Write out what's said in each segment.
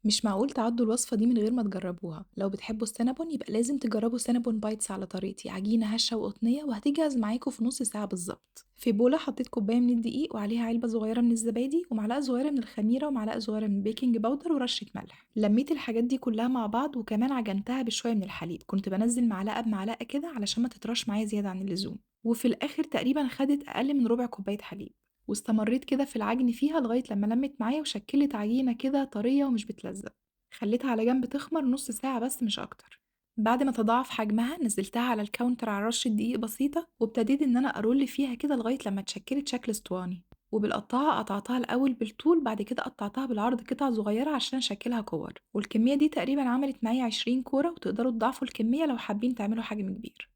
مش معقول تعدّوا الوصفة دي من غير ما تجرّبوها، لو بتحبوا السينابون يبقى لازم تجرّبوا سينابون بايتس على طريقتي، عجينة هشة وقطنية وهتجهز معاكم في نُص ساعة بالضبط. في بولة حطيت كوباية من الدقيق وعليها علبة صغيرة من الزبادي ومعلقة صغيرة من الخميرة ومعلقة صغيرة من البيكنج باودر ورشة ملح. لمّيت الحاجات دي كلّها مع بعض وكمان عجنتها بشوية من الحليب، كنت بانزّل معلقة بمعلقة كده علشان ما تطراش معايا زيادة عن اللزوم، وفي الآخر تقريبًا خدت أقل من ربع كوباية حليب. واستمريت كده في العجن فيها لغاية لمّا لمِّت معايا وشكِّلت عجينة كده طرية ومش بتلزق. خلّيتها على جنب تخمر نُص ساعة بس مش أكتر. بعد ما تضاعف حجمها نزّلتها على الكاونتر على رشة دقيق بسيطة، وابتديت إن أنا أرُوِّل فيها كده لغاية لمّا اتشكِّلت شكل اسطواني، وبالقطّاعة قطعتها الأول بالطول بعد كده قطّعتها بالعرض قطع صغيرة عشان أشكِّلها كِوَر، والكمية دي تقريبًا عملت معايا 20 كورة وتقدروا تضاعفوا الكمية لو حابين تعملوا حجم كبير.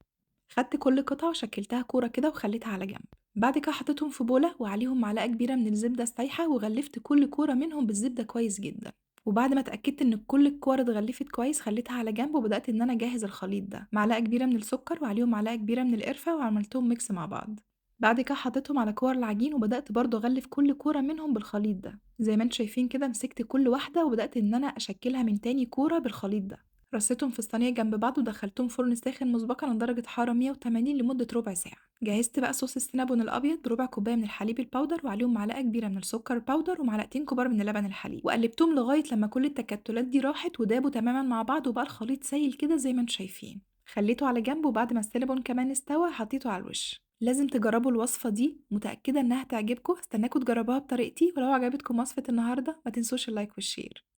خدت كل قطعة وشكلتها كورة كده وخليتها على جنب. بعد كده حطيتهم في بولة وعليهم معلقة كبيرة من الزبدة السايحة وغلفت كل كورة منهم بالزبدة كويس جدا. وبعد ما اتأكدت ان كل الكور اتغلفت كويس خليتها على جنب وبدأت ان انا اجهز الخليط ده، معلقة كبيرة من السكر وعليهم معلقة كبيرة من القرفة وعملتهم ميكس مع بعض. بعد كده حطيتهم على كور العجين وبدأت برضه أغلف كل كورة منهم بالخليط ده، زي ما انتوا شايفين كده مسكت كل واحدة وبدأت إن أنا أشكلها من تاني كورة بالخليط ده. رصيتهم في الصينية جنب بعض ودخلتهم فرن ساخن مسبقًا على درجة حرارة 180 لمدة ربع ساعة. جهزت بقى صوص السينابون الأبيض بربع كوباية من الحليب الباودر وعليهم معلقة كبيرة من السكر الباودر ومعلقتين كبار من اللبن الحليب، وقلبتهم لغاية لما كل التكتلات دي راحت ودابوا تمامًا مع بعض وبقى الخليط سايل كده زي ما انتم شايفين. خليته على جنب وبعد ما السينابون كمان استوى حطيته على الوش. لازم تجربوا الوصفة دي، متأكدة إنها تعجبكم، هستناكم تجربوها بطريقتي، ولو عجبتكم وصفة النهاردة ما تنسوش اللايك والشير.